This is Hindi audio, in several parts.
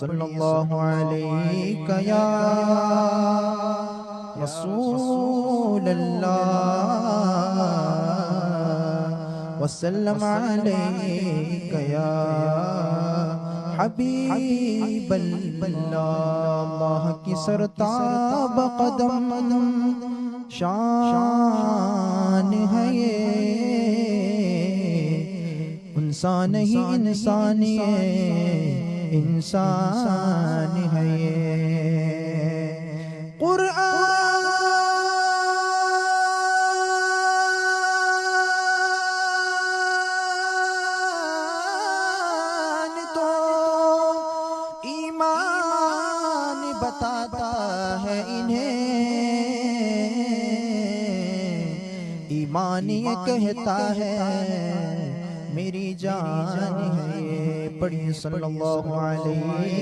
सल्लल्लाहु अलैका या रसूल अल्लाह वसल्लम अलैका या हबीब अल्लाह. अल्लाह की सरताब कदम शान है ये इंसान ही इंसान है ये. कुरान तो ईमान बताता है इन्हें. ईमान ये कहता है मेरी जान है ये. पढ़िए सल्लल्लाहु अलैहि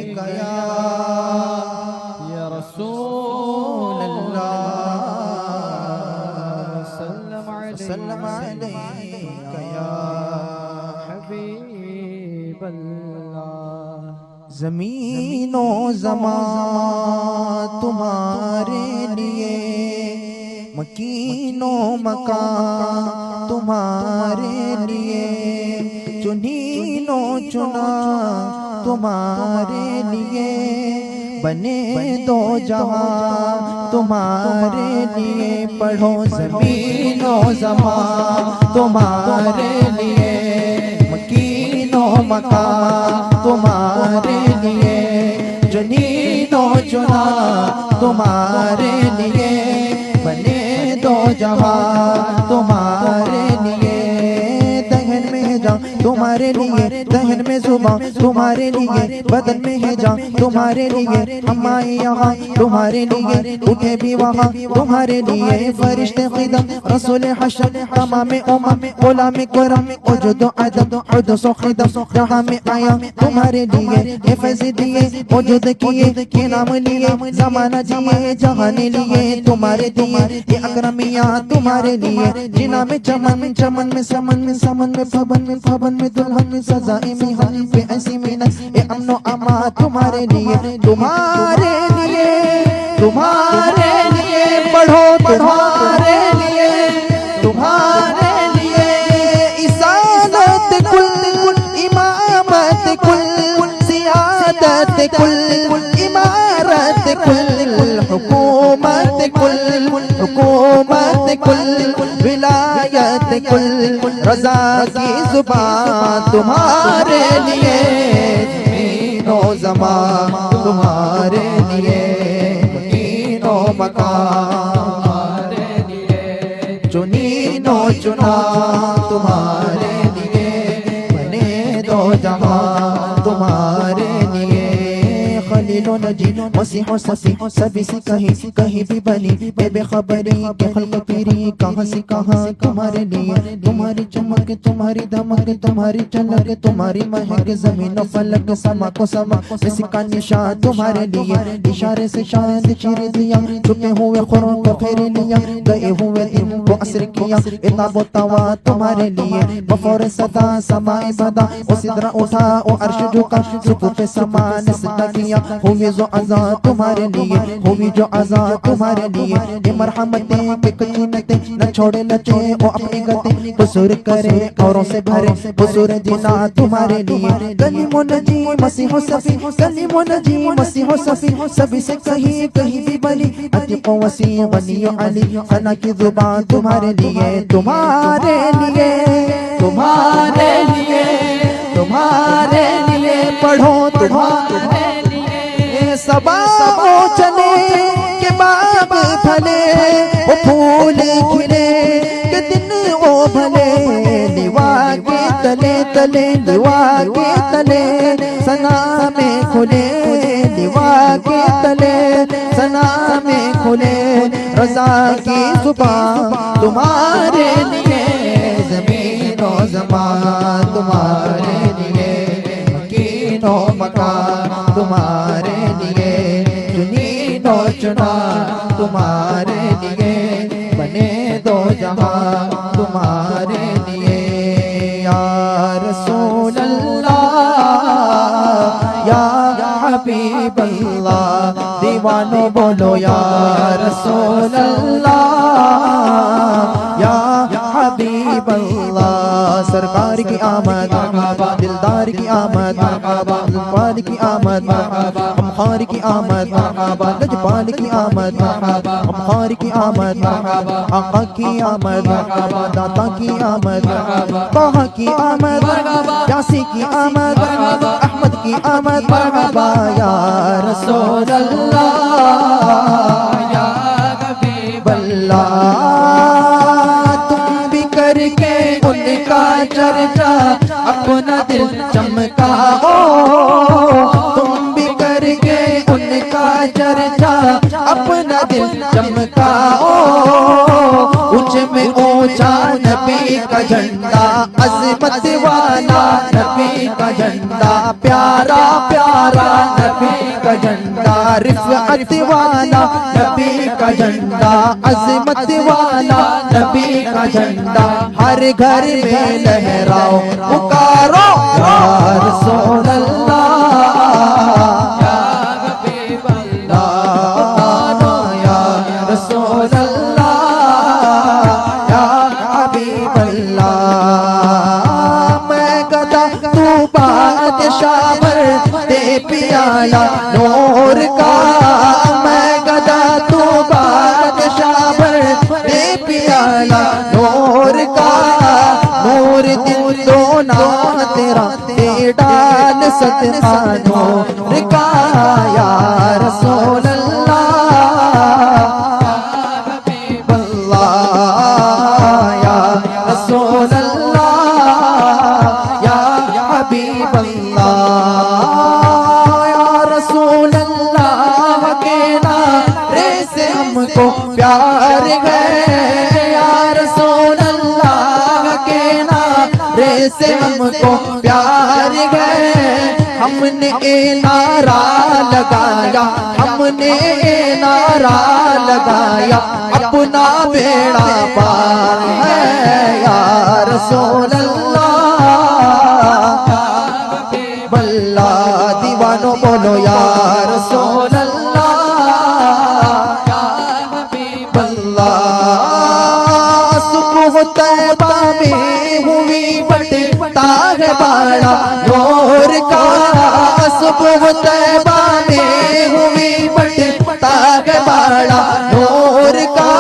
या रसूल अल्लाह सल्लम अलैका या हबीब अल्लाह. ज़मीनो ज़मान तुम्हारे लिए मकीनो मकान तुम्हारे लिए चुनीनो चुना तुम्हारे लिए बने दो जहां तुम्हारे लिए. पढ़ो ज़मीनो ज़मान तुम्हारे लिए मकीनो मकान तुम्हारे लिए चुनीनो चुना तुम्हारे लिए बने दो जहां तुम्हारे लिए. दहन में है जान तुम्हारे लिए दहन में जुबान तुम्हारे लिए बदन में है जान तुम्हारे लिए. हम आए यहाँ तुम्हारे लिए उठे भी वहाँ तुम्हारे लिए. फरिश्ते क़िदम रसूल हशर तमाम उम्मत गुलाम करम वजूद अदब हुदूस क़िदम जहाँ में आया तुम्हारे लिए. हिफ़्ज़ दिए वजूद किए के नाम लिए ज़माना जिए जहान लिए तुम्हारे दिए. ये अकरमिया तुम्हारे लिए जिना में चमन चमन में समन में समन में फबन में फबन में जुल्म सजाए मिहान पे ऐसी मिन्नत ए अमनो अमा तुम्हारे लिए, तुम्हारे लिए, तुम्हारे लिए पढ़ो, तुम्हारे लिए, तुम्हारे लिए इसादत कुल, इमामत कुल, सियादत कुल, इमारत कुल, हुकूमत कुल, हुकूमत कुल, विलायत कुल, रजा की जुबान तुम्हारे लिए, ज़मीनो ज़मान तुम्हारे लिए, ज़मीनो मकान तुम्हारे लिए, चुनीनो चुना तुम्हारे लिए, बने दो जहां तुम्हारे लिए, खलीलो नजी मसीहो सफी सभी से कहीं भी बनी बेखबरी के खल्क पीरी, कहाँ से कहाँ तुम्हारे लिए, तुम्हारी चमक तुम्हारी धमक तुम्हारी चलक तुम्हारी महक, जमीन फलक समा को समा इसका निशान तुम्हारे लिए, इशारे से शायद चीर दिया, छुपे हुए खुरों को फेर लिया, गए हुए दिन को असर किया, इताब तवा तुम्हारे लिए, बफौर सदा समाए बदा ओ सिदरा उठा ओ अर्श झुका, सुकूफ समान सदा किया, हुई जो अज़ा तुम्हारे लिए, हुई जो अज़ा तुम्हारे लिए, ये मरहमतें के कचीनते न छोड़े लचे ओ अपनी गते, कुसूर करे औरों से भरे कुसूर जीना तुम्हारे लिए, कलीमो नजी मसीहो सफी, कलीमो नजी मसीहो सफी सभी से कहीं भी बनी, अतीको वसी गनियो अली फना की जुबान तुम्हारे लिए, तुम्हारे लिए, तुम्हारे लिए, तुम्हारे लिए पढ़ो, तुम्हारे सबा चले के बाब फले वो फूल खिले के दिन वो भले, लिवा के तले तले लिवा के तले सना में खुले, लिवा के तले सना में खुले, रज़ा की जुबान तुम्हारे लिए, ज़मीनो ज़मान तुम्हारे लिए, मकीनो मकान तुम्हारे लिए, चुनीनो चुना तुम्हारे लिए, बने दो जहां तुम्हारे लिए, या रसूल अल्लाह या हबीब अल्लाह, दीवानो बोलो या रसूल अल्लाह या हबीब अल्लाह, सरकार की आमद दिलदार की आमद, जुल्फार की आमद, अमखार की आमद, लजपाल की आमद, अमखार की आमद, आका की आमद, दाता की आमद, ताहा की आमद, यासी की आमद, अहमद की आमद, मरहबा या रसूल अल्लाह या हबीब अल्लाह, करके उनका चर्चा अपना दिल चमकाओ, तुम भी करके उनका चर्चा अपना दिल चमकाओ, ऊंचे में ऊंचा नबी का झंडा, अज़मत वाला नबी का झंडा, प्यारा प्यारा नबी का झंडा, रिफ़अत वाला नबी का झंडा, अज़मत वाला नबी का झंडा, हर घर में लहराओ पुकारो या रसूल अल्लाह या हबीब अल्लाह, या रसूल अल्लाह या हबीब अल्लाह, मैं गदा तू बादशाह दे पियाला नूर का, मैं गदा तू बादशाह दे पियाला नूर का, नूर दिल दो ना तेरा दे डाल सदका नूर का, या रसूल अल्लाह या हबीब अल्लाह, या रसूल अल्लाह या हबीब अल्लाह, या रसूल अल्लाह के नारे से हमको प्यार है, या रसूल अल्लाह के नारे से हमको प्यार है, हमने ए नारा लगाया, हमने ए नारा लगाया, अपना बेड़ा पार है, या रसूल अल्लाह अल्लाह दीवानों बोलो या रसूल अल्लाह या हबीब अल्लाह। सुबह तैबा में हुई बटता है बाड़ा नूर का, सुबह तैबा में हुई बटता है बाड़ा नूर का,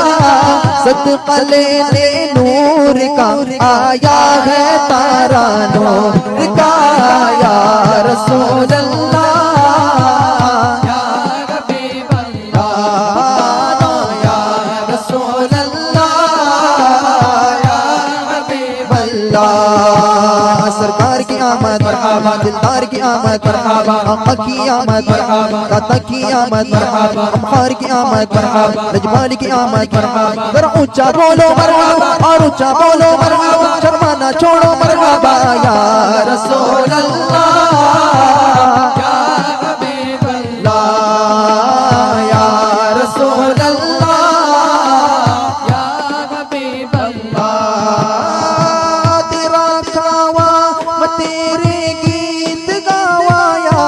सदका लेने नूर का आया है तारा नूर का या रसूल अल्लाह या हबीब अल्लाह या रसूल अल्लाह या हबीब अल्लाह। सरकार की आमद मरहबा, दिलदार की आमद मरहबा, आका की आमद मरहबा, दाता की आमद मरहबा, अम्हार की आमद मरहबा, रजवान की आमद मरहबा। जरा ऊंचा बोलो मरहबा और ऊंचा बोलो मरहबा, शर्माना छोड़ो मरहबा या रसूल अल्लाह या हबीब अल्लाह या रसूल अल्लाह या हबीब अल्लाह। तेरा खावा मैं तेरे गीत गावा या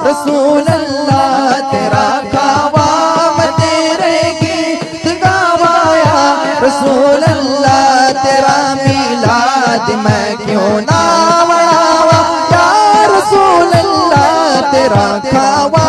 रसूल अल्लाह, तेरा खावा मैं तेरे गीत गावा या रसूल अल्लाह, तेरा मिलाद मैं क्यों ना मनावा या रसूल अल्लाह, तेरा खावा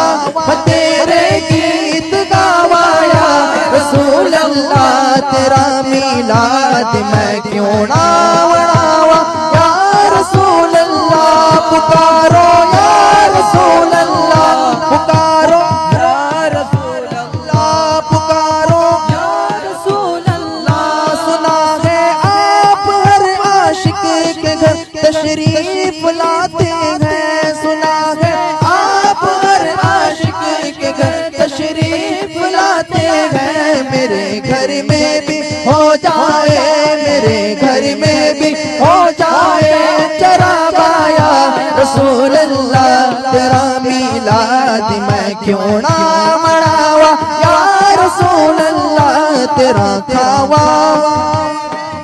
मैं तेरे गीत गावा या रसूल अल्लाह, तेरा मिलाद मैं क्यों ना मनावा या रसूल अल्लाह। पुकारो या रसूल अल्लाह, पुकारो या रसूल अल्लाह, पुकारो या रसूल अल्लाह। सुना है आप हर आशिक के घर तशरीफ लाते हैं, सुना है आप हर आशिक के घर तशरीफ लाते हैं। मेरे घर में भी हो जाए, मेरे घर में भी हो जाए चरागा या रसूल अल्लाह, तेरा मिलाद मैं क्यों ना मनावा या रसूल अल्लाह, तेरा खावा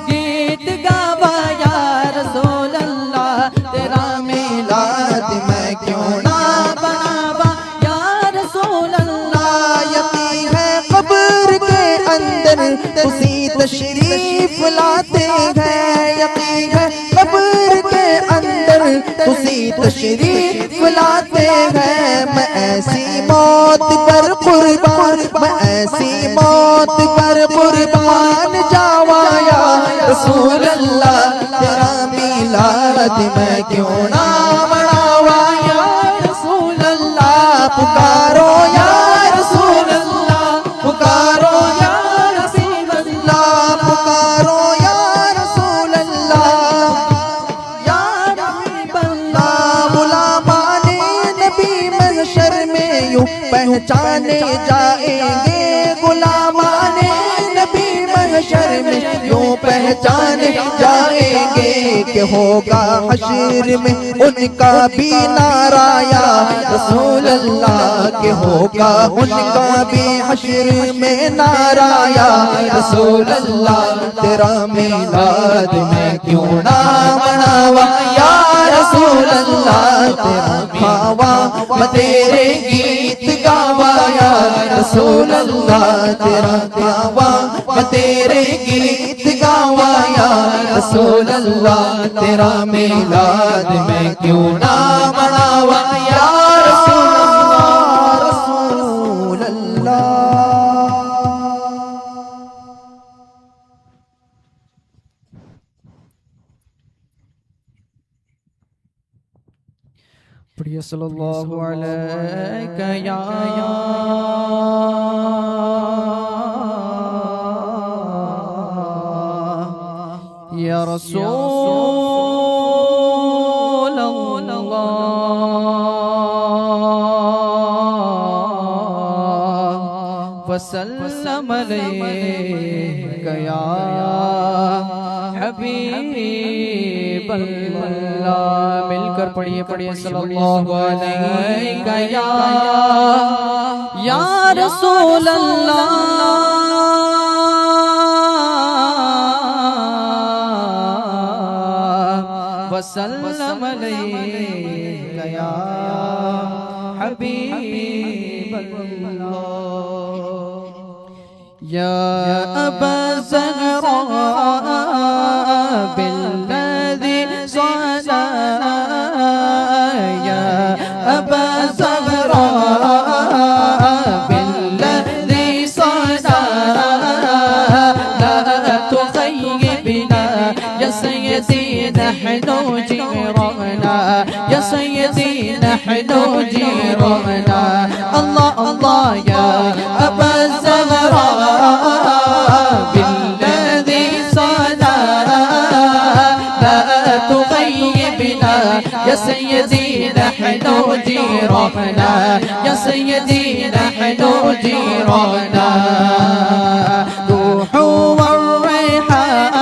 गीत गावा या रसूल अल्लाह, तेरा मिलाद मैं क्यों ना बनावा या रसूल अल्लाह। यकीन है कब्र के अंदर उसी तशरीफ लाते हैं, यकीन है कब्र के अंदर उसी तशरीफ लाते हैं। मैं ऐसी मौत पर कुर्बान, मैं ऐसी मौत पर कुर्बान जावा या रसूल अल्लाह, तेरा मिलाद मैं क्यों ना मनावा या रसूल अल्लाह। पुकारो या रसूल अल्लाह, पुकारो या रसूल अल्लाह, पुकारो या रसूल अल्लाह या हबीब अल्लाह। गुलामाने नबी महशर में यूं पहचाने जाएंगे, गुलामाने नबी महशर में यूं पहचाने जाएंगे कि होगा हश्र में उनका भी नारा या रसूल अल्लाह, के होगा उनका भी हश्र में नारा या रसूल अल्लाह, तेरा मिलाद मैं क्यों ना मनावा या रसूल अल्लाह, तेरा खावा मैं तेरे गीत गावा या रसूल अल्लाह, तेरा खावा मैं तेरे गीत गावा या रसूल अल्लाह, तेरा मिलाद मैं क्यों ना मनावा या रसूल अल्लाह। प्रिय सल्लल्लाहु अलैहि या रसूल अल्लाह वसल्लम अलैका या हबीब अल्लाह। मिलकर पढ़िए पढ़िए सल्लल्लाहु अलैका या रसूल अल्लाह वसल्लम अलैका या हबीब अल्लाह या अबा ज़हरा बिल्लज़ी सला या अबा ज़हरा बिल्लज़ी सला ला तुग़य्यिबना या सय्यदी नहनु जीराना या सय्यदी नहनु जीराना अल्लाह अल्लाह या अबा ज़हरा बिल्लज़ी सला ला तुग़य्यिबना या सय्यदी नहनु जीराना या सय्यदी नहनु जीराना रूह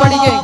पढ़िए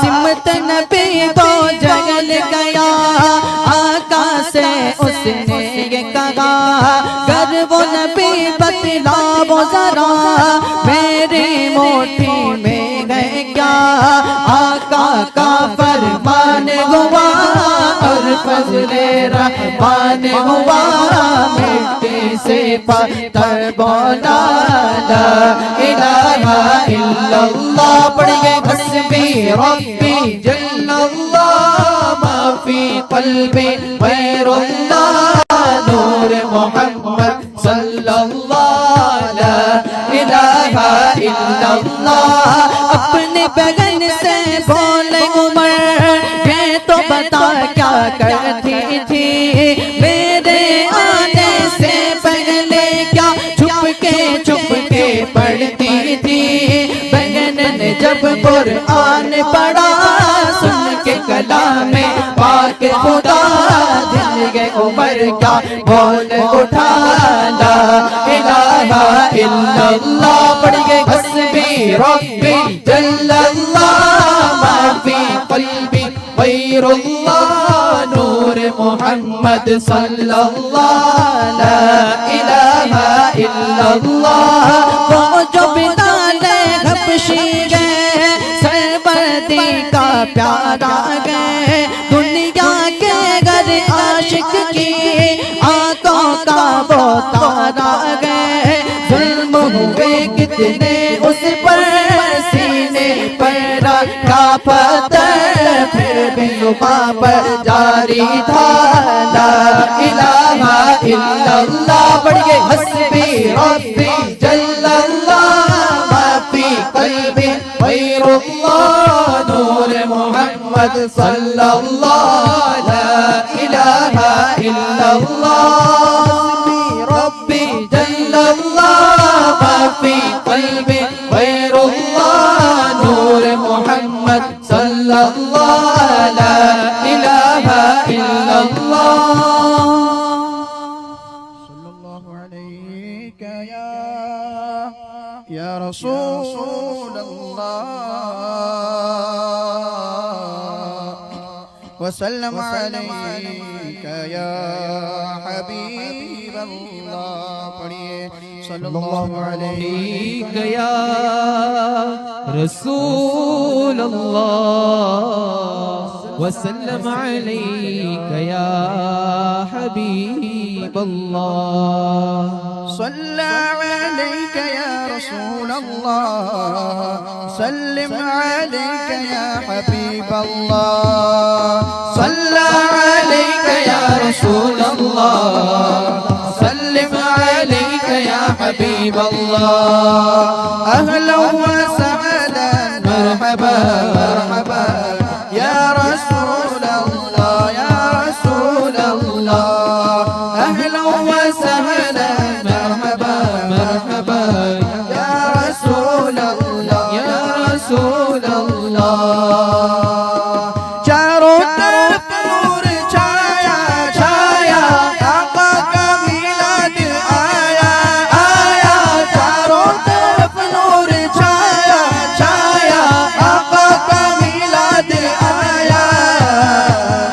सिमत नबी तो जगल गया आका से उसने ये कहा कर वो नबी बतला वो जरा मेरी मुट्ठी में है क्या आका का फरमान हुआ और फजले रहमान हुआ मिट्टी से पत्थर बना ला इलाहा इल्लल्लाह पढ़िए हस्बी रब्बी जल्लल्लाह मा फी क़ल्बी गैरुल्लाह नूर मोहम्मद सल्लल्लाहु ला इलाहा इल्लल्लाह अपने बगन से बोले उमर ये तो बता क्या करती थी मेरे आने से पहले क्या छुप के पढ़ती थी बगन ने जब कुरान पढ़ा सुन के कलाम पाक खुदा दिल के उमर का बोल उठा ला इलाहा इल्लल्लाह पढ़िए हस्बी रब्बी जल्लल्लाह मा फी क़ल्बी गैरुल्लाह नूर मोहम्मद सल्लल्लाहु ला इलाहा इल्लल्लाह वो जो बिलाले हबशी गए सरबती का प्यारा गए दुनिया के घर आशिक की आंखों का वो तारा गए जुल्म हुए कितने उस पर सीने पर रखा पत्थर फिर भी जुबां पर जारी था ला इलाहा इल्लल्लाह पढ़िए हस्बी रब्बी जल्लल्लाह मा फी क़ल्बी गैरुल्लाह नूर मोहम्मद सल्लल्लाहु ला इलाहा इल्लल्लाह रब्बी जल्लल्लाह मा फी क़ल्बी गैरुल्लाह नूर मोहम्मद सल्लल्लाहु ला इलाहा इल्लल्लाह सल्लल्लाहु अलैका या रसूल अल्लाह वसल्लम अलैका या हबीब अल्लाह। पढ़िए सल्लल्लाहु अलैहि या रसूल अल्लाह वसल्लम अलैका या हबीब अल्लाह। सल्ला अलैका या रसूल अल्लाह सल्लिम अलैका या हबीब अल्लाह। सल्ला अलैका या रसूल अल्लाह सल्लिम अलैका या हबीब अल्लाह। अहलन व सहलन मरहबा मरहबा या रसूल अल्लाह या रसूल अल्लाह। अहलन व सहलन मरहबा मरहबा या रसूल अल्लाह या रसूल अल्लाह। चारों तरफ नूर छाया छाया आका का मिलाद आया आया। चारों तरफ नूर छाया छाया आका का मिलाद आया।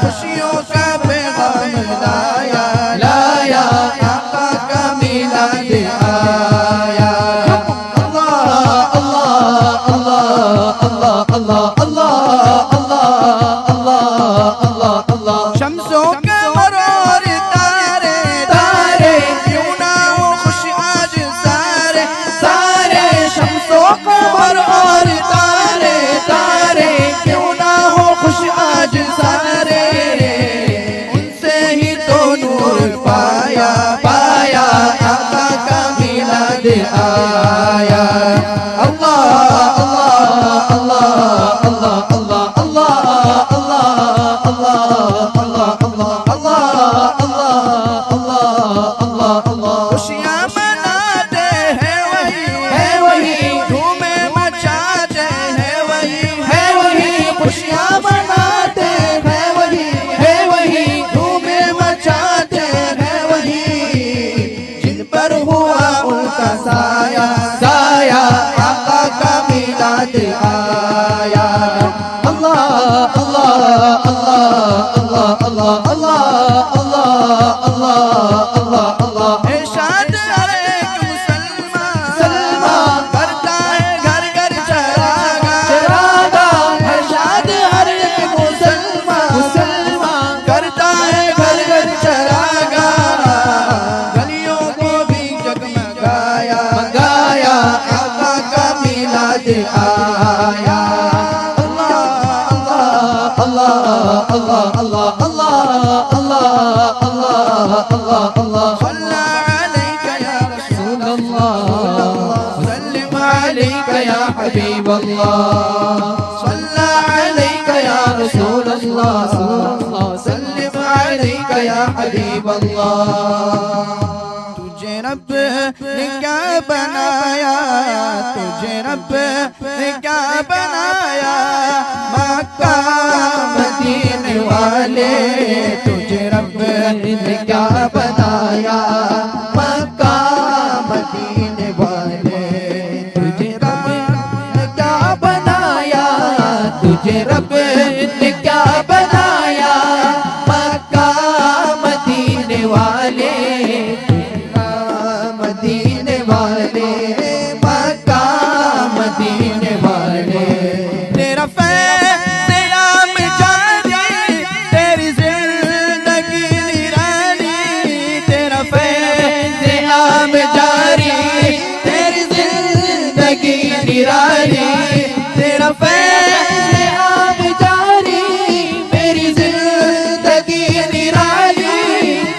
खुशियों का पैगाम लाया लाया आका का मिलाद आया। अल्लाह अल्लाह अल्लाह अल्लाह अल्लाह। शम्सों कमर और तारे तारे क्यों ना हो खुश आज सारे सारे। शम्सों कमर और तारे तारे क्यों ना हो खुश आज सारे। उनसे ही तो नूर पाया पाया आका का मिलाद आया। अल्लाह अल्लाह अल्लाह अल्लाह खुशियाँ मनाते हैं वही धूमें मचाते हैं वही खुशियाँ मनाते हैं वही धूमें मचाते हैं वही। जिन पर हुआ उनका साया साया आका का मिलाद आया। अल्लाह अल्लाह अल्लाह अल्लाह अल्लाह इरशाद एक मुसलमान करता है घर घर चरागा इरशाद हर एक मुसलमान करता है घर घर चरागा। गलियों को भी जगमगाया गाया आका का मिलाद आया। सल्ला अलैका या रसूल अल्लाह सल्लिम अलैका या हबीब अल्लाह। सल्ला अलैका या रसूल अल्लाह सल्लिम अलैका या हबीब अल्लाह। तुझे रब ने क्या बनाया तुझे रब ने क्या बनाया। मक्का मदीने वाले तुझे रब ने क्या बनाया। मक्का मदीने वाले तुझे रब ने क्या बनाया। तुझे रब ने क्या बनाया। मक्का मदीने वाले मदीने वाले मक्का मदीने वाले। तेरा फैज़ जारी तेरी जिंदगी निराली। तेरा फैज़ जारी तेरी जिंदगी निराली। तेरा फैज़ जारी मेरी जिंदगी निराली।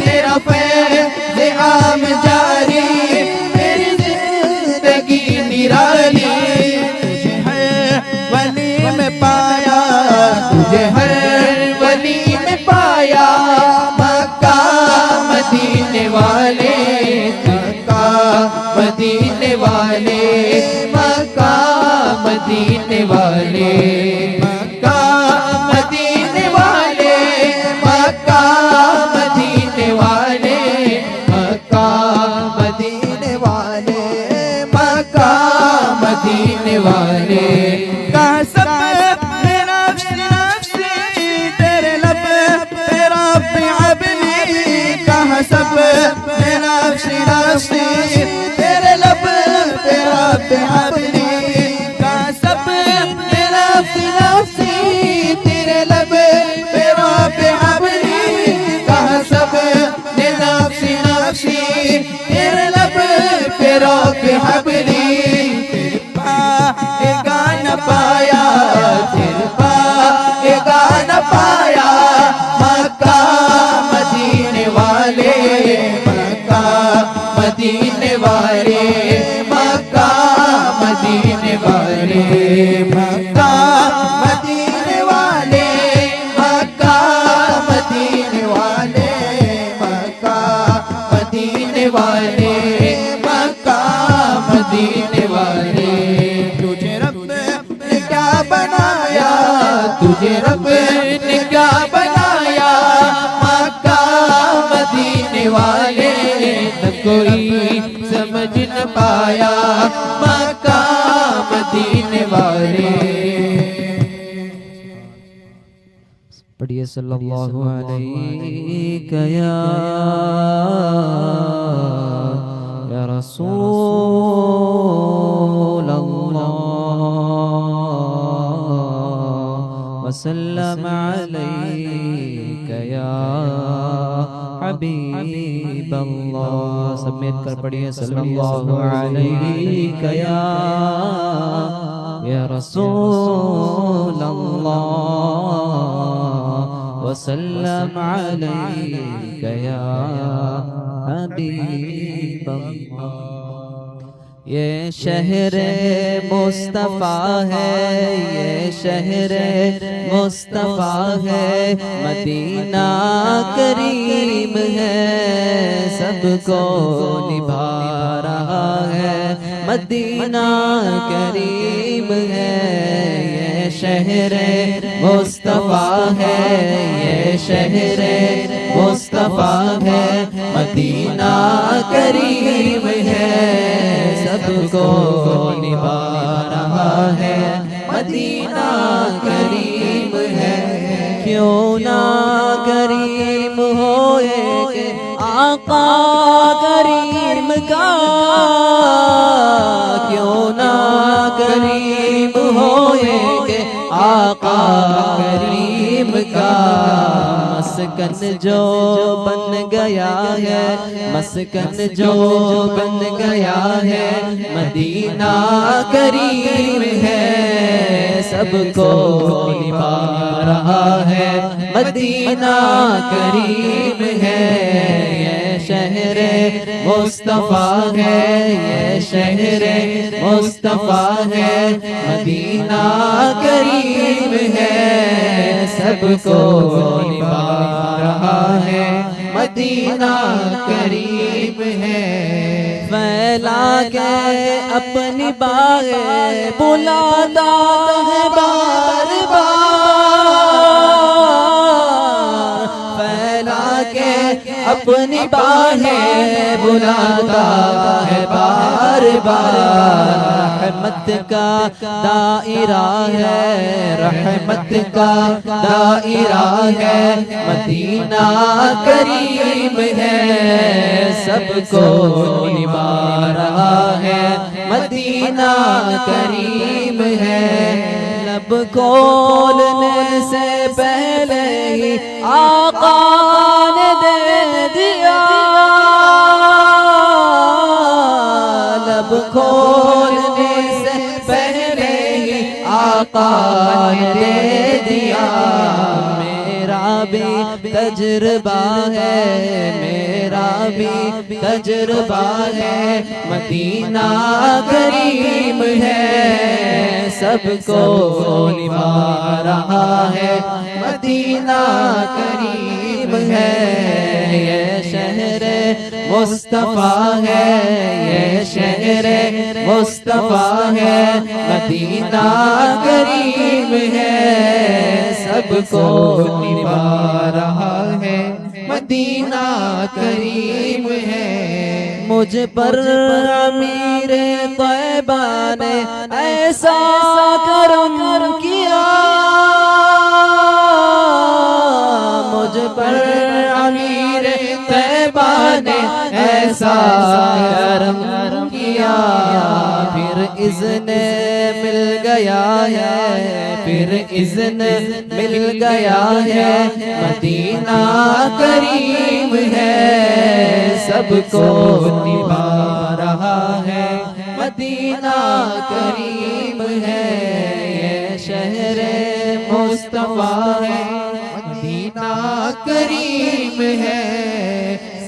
तेरा फैज़ मदीने वाले, मक्का मदीने वाले, मक्का मदीने वाले, मक्का मदीने वाले, मक्का मदीने वाले, मक्का मदीने वाले। तुझे रब ने क्या बनाया, तुझे रब ने क्या बनाया, मक्का मदीने वाले। न कोई समझ न पाया, मक्का मदीने वाले। पढ़िए सल्लल्लाहु अलैहि या रसूल अल्लाह वसल्लम अलैका या हबीब अल्लाह। सब मिलकर पढ़िए सल्लल्लाहु अलैका या रसूल अल्लाह वसल्लम अलैका या हबीब अल्लाह। ये शहर मुस्तफ़ा है, ये शहर मुस्तफ़ा है, मदीना करीम है, सबको निभा रहा है, मदीना करीम है। ये शहर मुस्तफ़ा है, ये शहर मुस्तफ़ा है, मदीना करीम है, सबको निभा रहा है, मदीना करीम है। क्यों ना करीम होए के आका करीम का, क्यों ना करीम होए के आका करीम का। मस्कन जो बन गया है, मस्कन जो बन गया है, मदीना करीम है, सबको निभा रहा है, मदीना करीम है। ये शहर मुस्तफ़ा है, ये शहर मुस्तफ़ा है, मदीना करीम है, सबको निभा रहा है, मदीना करीम है। फैला के अपनी बाहें बुलाता है बार बार, फैला के अपनी बाहें बुलाता है बार बार। रहमत का दायरा है, रहमत का दायरा है, मदीना करीम है, सबको निभा रहा है, मदीना करीम है। लब खोलने से पहले ही आका ने दे दिया, लब खोलने से पहले ही आका ने दे दिया। मेरा भी तजुर्बा है, मेरा भी तजुर्बा है, मदीना करीम है, सबको निभा रहा है, मदीना करीम है। ये शहर मुस्तफ़ा है, ये शहर मुस्तफ़ा है, मदीना करीम है, सबको निभा रहा है, मदीना करीम है। मुझ पर अमीर तैयबा ने ऐसा करम किया, मुझ पर अमीर तैयबा ने ऐसा करम किया। फिर इज़्न मिल गया है, फिर इज़्न मिल गया है, मदीना करीम है, सबको निभा रहा है, मदीना करीम है। ये शहर मुस्तफ़ा है, मदीना करीम है,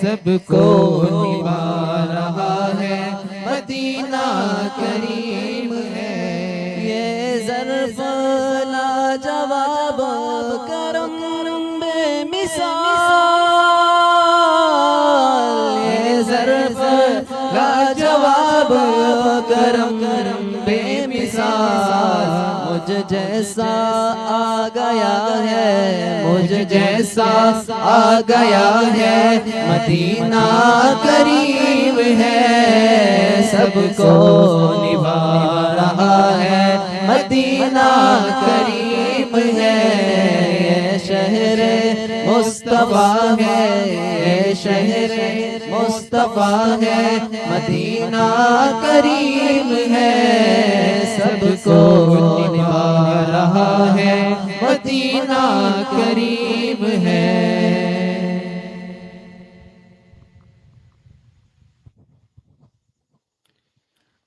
सबको निभा रहा रहा है, मदीना करीम है। ये ज़र्फ़ लाजवाब करम बेमिसाल, ये ज़र्फ़ लाजवाब करम बेमिसाल। मुझ जैसा आ गया है, मुझ जैसा आ गया है, मदीना करीब है, सबको निभा रहा है, मदीना करीब है। ये शहर मुस्तफा है, ये शहर मुस्तफा है, मदीना करीब है, सबको निभा रहा है, मदीना करीब है।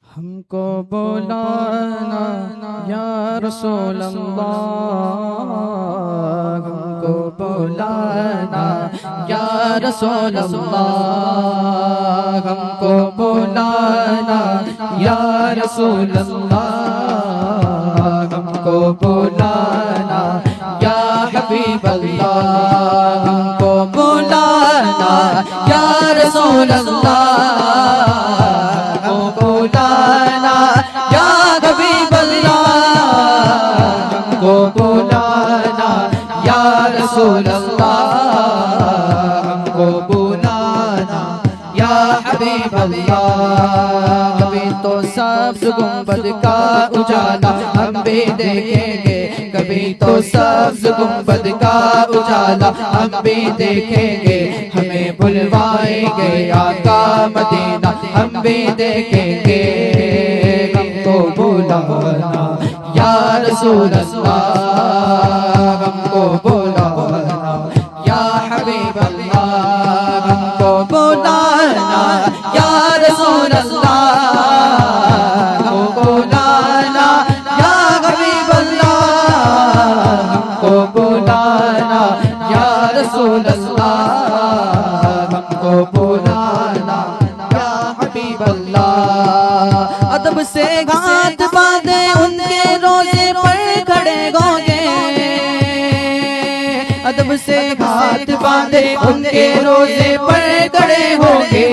हमको बुलाना या रसूल अल्लाह, हमको बुलाना या रसूल अल्लाह, हमको बुलाना या रसूल अल्लाह, हमको बुलाना या हबीब अल्लाह, हमको बुलाना या रसूल अल्लाह, बुलाना या हबीब अल्लाह, हमको बुलाना या रसूल अल्लाह, हमको बुलाना या हबीब अल्लाह। कभी तो सब्ज़ गुंबद का उजाला हम भी देखेंगे, कभी तो सब्ज़ गुंबद का उजाला हम भी देखेंगे, हमें बुलवाएंगे आका मदीना हम भी देखेंगे। हमको बुलाना या रसूल अल्लाह, हमको बुलाना या हबीब अल्लाह, हमको बुलाना या रसूल अल्लाह, हमको बुलाना या हबीब अल्लाह, हमको बुलाना या रसूल अल्लाह, हमको बुलाना या हबीब अल्लाह। अदब से हाथ बांधे उनके रोज़े पर खड़े होंगे, अदब से हाथ बांधे उनके रोज़े पर खड़े होंगे,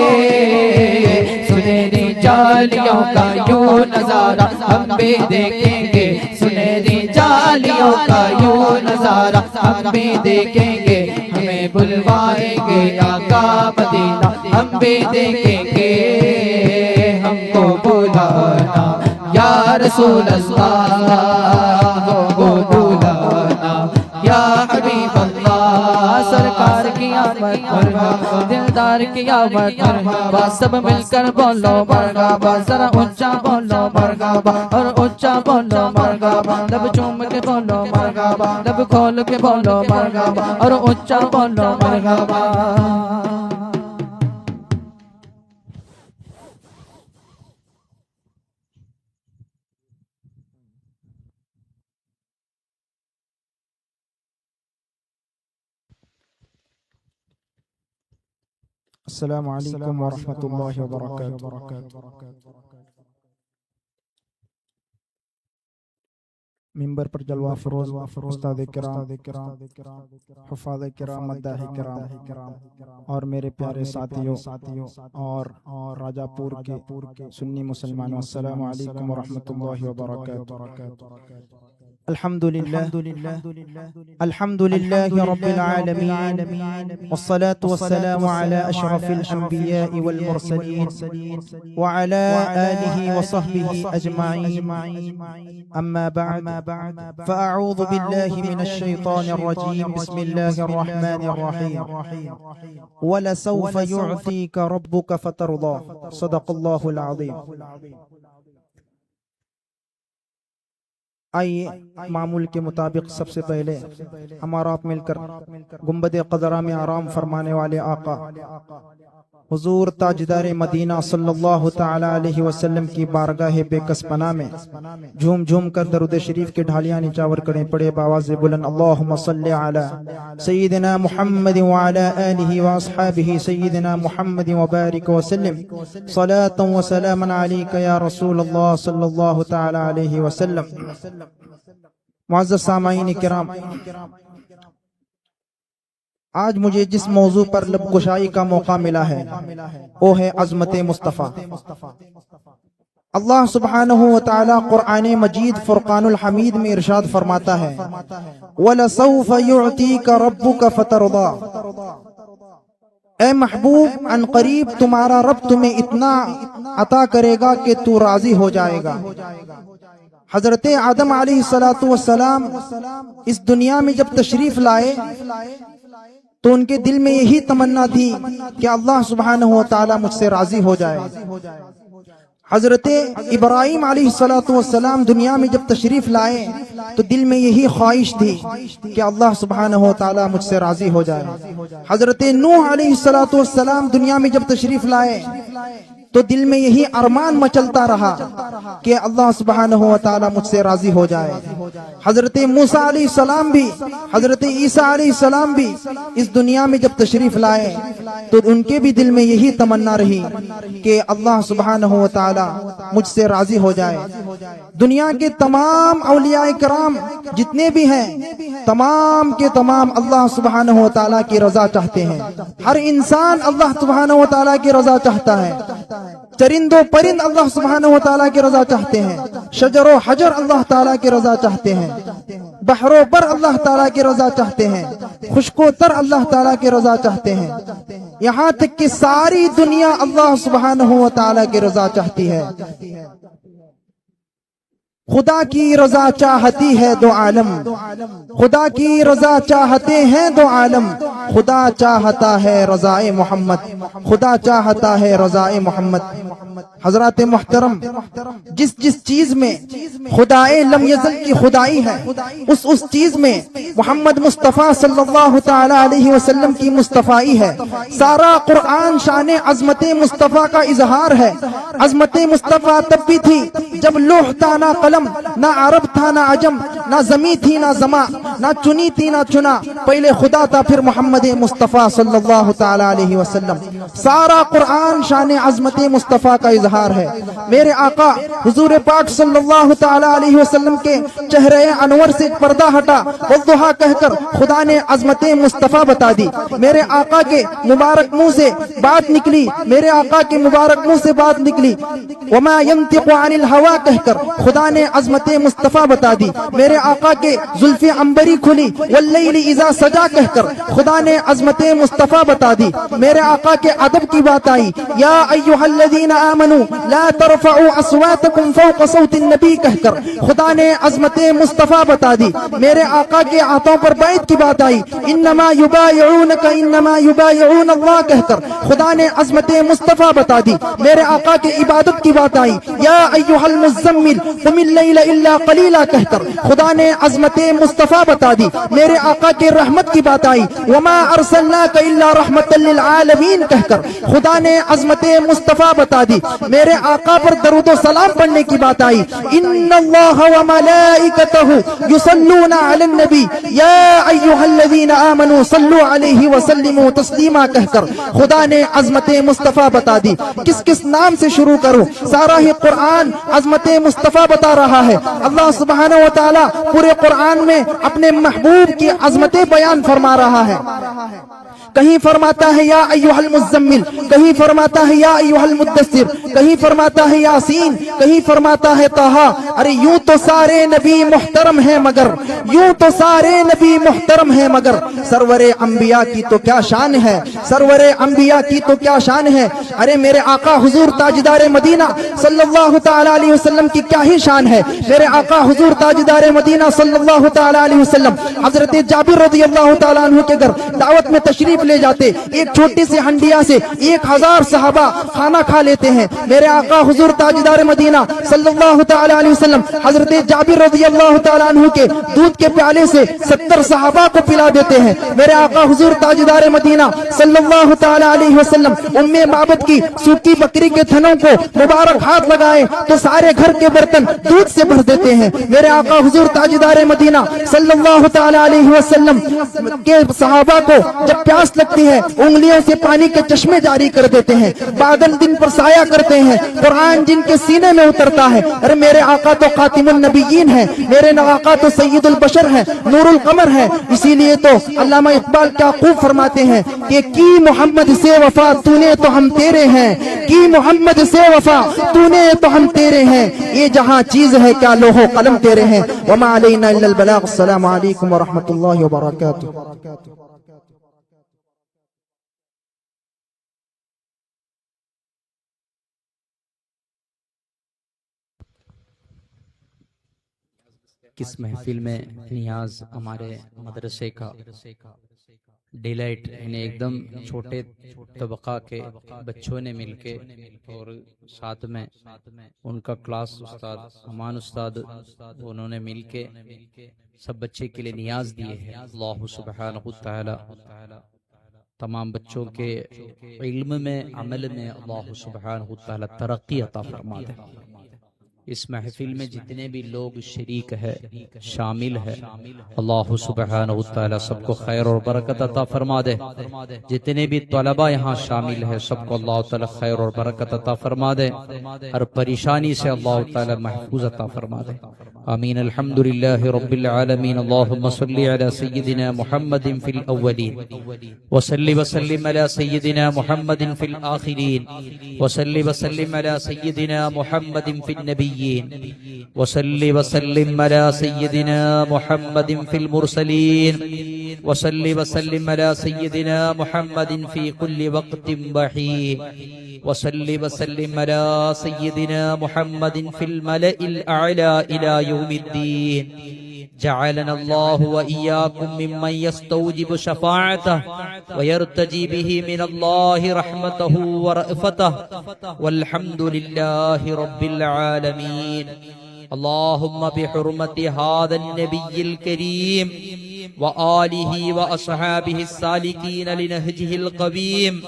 सुनहरी जालियों का यूं नजारा हम भी देखेंगे, सुनहरी जालियों का यूं नजारा हम भी देखेंगे, हमें बुलवाएंगे आका मदीना हम भी देखेंगे। हमको बुलाना या रसूल अल्लाह, हमको बुलाना या हबीब अल्लाह। सरकार की आमद मरहबा, दिलदार की आमद मरहबा, सब मिलकर बोलो मरहबा, जरा ऊंचा बोलो मरहबा और ऊंचा बोलो मरहबा, लब चूम के बोलो मरहबा, लब खोल के बोलो मरहबा और ऊंचा बोलो मरहबा। अस्सलामु अलैकुम वरहमतुल्लाहि वबरकातुहू। मिंबर पर जलवा फरोज उस्ताद किराम, हुफ़ाज़ किराम, मद्दाह किराम और मेरे प्यारे साथियों और राजापुर के सुन्नी मुसलमानों, अस्सलामु अलैकुम वरहमतुल्लाहि वबरकातुहू। अल्हम्दुलिल्लाह रब्बिल आलमीन, वस्सलातु वस्सलामु अला अशरफिल अंबिया'i वल मुरसलीन व अला आलिहि व सहबिहि अजमाईन, अम्मा बअद, फ़अऊज़ु बिल्लाहि मिनश शैतानिर रजीम, बिस्मिल्लाहिर रहमानिर रहीम। वलसौफ युअतीका रब्बुका फतरदा, सदक़ल्लाहुल अज़ीम। आइए मामूल के मुताबिक सबसे पहले हमारा आप मिलकर गुंबद क़दरा में आराम फरमाने वाले आका हुजूर ताजदार मदीना सल्लल्लाहु ताला अलैहि वसल्लम की बारगाह बेकस पनाह में झूम झूम कर दरूद शरीफ के ढालियां निचावर करें। पढ़े बावाज़ बुलंद अल्लाहुम्मा सल्लि अला सय्यिदिना मुहम्मद व अला आलिहि व अस्हाबिहि सय्यिदिना मुहम्मद व बारिक व सल्लिम सलातन व सलामन अलैका या रसूल अल्लाह सल्लल्लाहु ताला अलैहि वसल्लम। मुअज़्ज़ज़ सामाईन किराम, आज मुझे जिस मौजू पर लबकुशाई का मौका मिला है वो है अज़मत मुस्तफ़ा। अल्लाह सुब्हानहु व तआला कुरान मजीद फुरकानुल हमीद में इरशाद फरमाता है, वलसौफ युअतीका रब्बुका फतरदा। ए महबूब, अन करीब तुम्हारा रब तुम्हें इतना अता करेगा कि तू राजी हो जाएगा। हजरत आदम अलैहिस्सलातु वस्सलाम इस दुनिया में जब तशरीफ लाए तो उनके दिल में यही तमन्ना थी कि अल्लाह सुब्हानहु व तआला मुझसे राजी हो जाए। हजरत इब्राहीम अलैहिस्सलातु वस्सलाम दुनिया में जब तशरीफ लाए तो दिल में यही ख्वाहिश थी कि अल्लाह सुब्हानहु व तआला मुझसे राजी हो जाए। हजरत नूह अलैहिस्सलातु वस्सलाम दुनिया में जब तशरीफ लाए तो दिल में यही अरमान मचलता रहा कि अल्लाह सुब्हानहु व तआला मुझसे राजी हो जाए। हजरत मूसा अलैहिस्सलाम भी, हजरत ईसा अलैहिस्सलाम भी इस दुनिया में जब तशरीफ लाए तो उनके भी दिल में यही तमन्ना रही कि अल्लाह सुब्हानहु व तआला मुझसे राजी हो जाए। दुनिया के तमाम औलियाए कराम जितने भी हैं, तमाम के तमाम अल्लाह सुब्हानहु व तआला की रजा चाहते हैं। हर इंसान अल्लाह सुब्हानहु व तआला की रजा चाहता है। चरिंदो परिंद अल्लाह सुब्हानहु व तआला की रजा चाहते हैं। शजरो हजर अल्लाह ताला की रजा चाहते हैं। बहरो पर अल्लाह ताला की रजा चाहते हैं। खुशको तर अल्लाह ताला की रजा चाहते हैं। यहाँ तक कि सारी दुनिया अल्लाह सुब्हानहु व तआला की रजा चाहती है। खुदा की रजा चाहती है दो आलम, खुदा की रजा चाहते हैं दो आलम। खुदा चाहता है रज़ाए मोहम्मद, खुदा चाहता है रज़ाए मोहम्मद। हजरात मुहतरम, जिस जिस चीज में खुदाए लम यज़ल की खुदाई है उस चीज में मोहम्मद मुस्तफ़ा सल्लल्लाहु ताला अलैहि वसल्लम की मुस्तफ़ाई है। सारा कुरान शान अज़मत मुस्तफ़ा का इजहार है। अज़मत मुस्तफ़ा तब भी थी जब लोह था ना कलम, ना अरब था ना अजम, ना जमी थी ना जमा, ना चुनी थी ना चुना। पहले खुदा था फिर मोहम्मद मुस्तफ़ा सल्लल्लाहु ताला अलैहि वसल्लम। सारा कुरान शान अज़मत मुस्तफ़ा का इजहार है। मेरे आका हुजूर पाक सल्लल्लाहु ताला अलैहि वसल्लम के चेहरे अनवर से पर्दा हटा, वद्दुहा कहकर खुदा ने अज़मत मुस्तफ़ा बता दी। मेरे आका के मुबारक मुंह से बात निकली, मेरे आका के मुबारक मुंह से बात निकली। वमा यंतिक़ु अनिल हवा कहकर खुदा ने अज़मत मुस्तफ़ा बता दी। मेरे आका के जुल्फ़े अंबरी खुली, वल्लैलि इज़ा सजा कहकर खुदा ने अज़मत मुस्तफ़ा बता दी। मेरे आका के अदब की बात आई, या अय्युहल्लज़ीना आमनू ला तरफ़अू अस्वातकुम फ़ौक़ सौतिन नबी कहकर खुदा ने अज़मत मुस्तफ़ा बता दी। मेरे आका के हाथों पर बैत की बात आई, इन्नमा युबायिऊनका इन्नमा युबायिऊन अल्लाह कहकर खुदा ने अज़मत मुस्तफ़ा बता दी। मेरे आका के इबादत की बात आई, या अय्युहल मुज़्ज़म्मिल क़ुमिल लैला इल्ला क़लीला कहकर खुदा ने अज़मत मुस्तफ़ा बता दी। मेरे आका के रहमत की बात आई, वमा अरसलनाका इल्ला रहमतल लिल आलमीन कहकर खुदा ने अज़मत मुस्तफ़ा बता दी। मेरे आका पर दरूद व सलाम पढ़ने की बात आई, इन्नल्लाह व मलाइकतहु युसल्लूना अलन नबी या अय्युहल्लज़ीना आमनू सल्लू अलैहि व सल्लिमू तस्लीमा कहकर खुदा ने अज़मत मुस्तफ़ा बता दी। किस किस नाम से शुरू करूं? सारा ही कुरान अज़मत मुस्तफ़ा बता रहा है। अल्लाह सुब्हानहु व तआला पूरे कुरान में अपने महबूब की अज़मतें बयान फरमा रहा है। कहीं फरमाता है या अय्युहल मुज़्ज़म्मिल, कहीं फरमाता है या अय्युहल मुद्दस्सिर, कहीं फरमाता है यासीन, कहीं फरमाता है ताहा। अरे यूं तो सारे नबी मुहतरम हैं मगर, यूं तो सारे नबी मुहतरम हैं मगर सरवरे अंबिया की तो क्या शान है, सरवरे अंबिया की तो क्या शान है। अरे मेरे आका हुजूर ताजदार मदीना सल्लल्लाहु ताला अलैहि वसल्लम की क्या ही शान है। मेरे आका हुजूर ताजदार मदीना सल्लल्लाहु ताला अलैहि वसल्लम हजरत जाबिर रज़ियल्लाहु ताला अन्हु के घर दावत में तशरीफ तशरीफ ले जाते, एक छोटी सी हंडिया से 1000 सहाबा खाना खा लेते हैं। मेरे आका हुजूर ताजदार मदीना सल्लल्लाहु तआला अलैहि वसल्लम हजरत जाबिर रज़ियल्लाहु तआला अन्हु के दूध के प्याले से 70 सहाबा को पिला देते हैं। मेरे आका हुजूर ताजदार मदीना सल्लल्लाहु तआला अलैहि वसल्लम उम्मे माबद की सूखी बकरी के थनों को मुबारक हाथ लगाए तो सारे घर के बर्तन दूध से भर देते हैं। मेरे आका हुजूर ताजदार मदीना सल्लल्लाहु तआला अलैहि वसल्लम के सहाबा को जब प्यास लगती है उंगलियों से पानी के चश्मे जारी कर देते हैं। बादल दिन पर साया करते हैं, कुरान जिनके सीने में उतरता है। अरे मेरे आका तो खातिमुन नबिय्यीन है, मेरे आका तो सैयदुल बशर है, नूरुल कमर है। इसीलिए तो अल्लामा इकबाल क्या खूब फरमाते हैं कि की मोहम्मद से वफा तूने तो हम तेरे हैं, की मोहम्मद से वफा तूने तो हम तेरे हैं। ये जहां चीज है क्या लोहो कलम तेरे हैं। वमा अलैना इल्लल बलाग। अस्सलामु अलैकुम व रहमतुल्लाहि व बरकातुहू। किस महफिल में नियाज हमारे मदरसे का डिलाइट यानी एकदम छोटे तबका के बच्चों ने मिलके और साथ में उनका क्लास उस्ताद अमान उस्ताद उन्होंने मिलके सब बच्चे के लिए नियाज दिए हैं। अल्लाह सुब्हानहु तआला तमाम बच्चों के इल्म में अमल में अल्लाह सुब्हानहु तआला तरक्की अता फरमा दे। इस महफिल में जितने भी लोग शरीक है शामिल है अल्लाह सुब्हानहु तआला सबको खैर और बरकत अता फरमा दे। जितने भी तलबा यहाँ शामिल है सबको अल्लाह ताला खैर और बरकत अता फरमा दे। हर परेशानी से अल्लाह ताला महफूज अता फरमा दे। आमीन। अल्हम्दुलिल्लाहि रब्बिल आलमीन। अल्लाहुम्मा सल्लि अला सय्यिदिना मुहम्मदिन फिल अव्वलीन व सल्लि व सल्लिम अला सय्यिदिना मुहम्मदिन फिल आखिरीन व सल्लि व सल्लिम अला सय्यिदिना मुहम्मदिन फिन नबिय्यीन वसल्लि वसल्लिम अला सय्यिदिना मुहम्मदिन फिल मुरसलीन वसल्लि वसल्लिम अला सय्यिदिना मुहम्मदिन फी कुल्लि वक्तिन बहीन वसल्लि वसल्लिम अला सय्यिदिना मुहम्मदिन फिल मलइल अअला इला यौमिद्दीन। जअलना अल्लाहु व इय्याकुम मिम्मन यस्तौजिबु शफाअतहु व यर्तजी बिही मिनल्लाहि रहमतहु व रअफतहु वल्हम्दुलिल्लाहि रब्बिल आलमीन। अल्लाहुम्मा बिहुर्मति हादन नबिय्यिल करीम व आलिहि व अस्हाबिहि सालिकीन लिनहजिहिल कवीम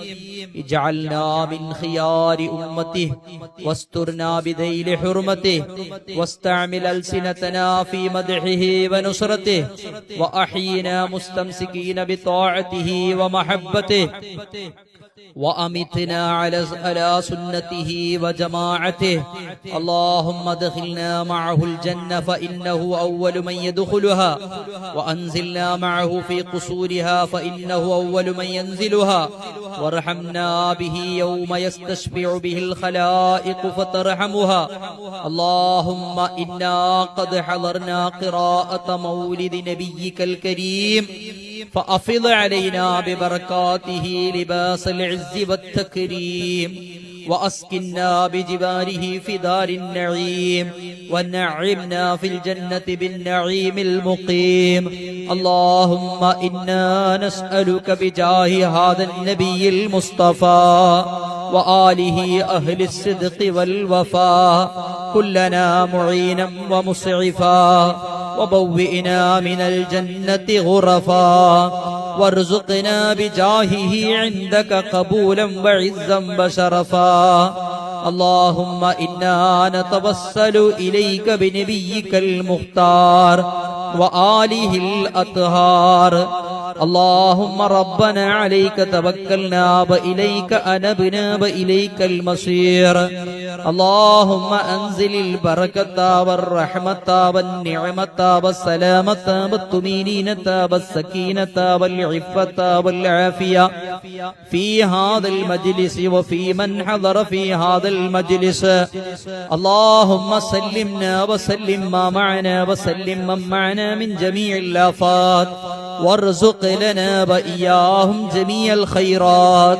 इजअलना मिन खियारि उम्मतिहि वस्तुरना बिदैल हुर्मतिहि वस्तअमिल अलसिनतना फी मदहिहि व नुसरतिहि व अहीना मुस्तमसिकीन बिताअतिहि व महब्बतिहि व अमितना अला सुन्नतिहि व जमाअतिहि। अल्लाहुम्मा अदखिलना मअहुल जन्नह फइन्नहु अव्वलु मन यदखुलुहा व अंजिलना मअहु फी कुसूरिहा फइन्नहु अव्वलु मन यंजिलुहा वरहमना बिही यौम यस्तशफिउ बिहिल खलाइक फतरहमुहा। अल्लाहुम्मा इन्ना क़द हज़रना क़िराअत मौलिद नबिय्यिकल करीम फ़अफ़िज़ अलैना बिबरकातिहि लिबासल इज़्ज़ि वत्तकरीम वअस्किन्ना बिजिवारिहि फ़ी दारिन नईम वनअ्इमना फ़िल जन्नति बिन्नईमिल मुक़ीम। अल्लाहुम्मा इन्ना नस्अलुका बिजाहि हाज़न नबिय्यिल मुस्तफ़ा व आलिहि अहलिस सिद्क़ि वल वफ़ा कुल्लना मुईनन व मुस्इफ़ा वबव्विना मिनल जन्नति गुरफ़ा वरज़ुक़ना बिजाहिहि इंदक क़बूलन व इज़्ज़न व शरफ़ा। अल्लाहुम्मा इन्ना नतवस्सलु इलैका बिनबिय्यिकल मुख्तार व आलिहिल अत्हार। अल्लाहुम्मा रब्बना अलैका तवक्कलना व इलैका अनबना व इलैकल मसीर। अल्लाहुम्मा अंज़िलिल बरकता वर रहमता वन निअमता वस्सलामता वत्तुमीनीनता वस्सकीनता वल इफ़्फ़ता वल आफ़िया फी हाज़ल मजलिस व फी मन हज़र फी हाज़ल मजलिस। अल्लाहुम्मा सल्लिमना व सल्लिम मा मअना व सल्लिम मन मअना मिन जमीइल आफ़ात वरज़ुक़ लना व इय्याहुम जमीअल खैरात।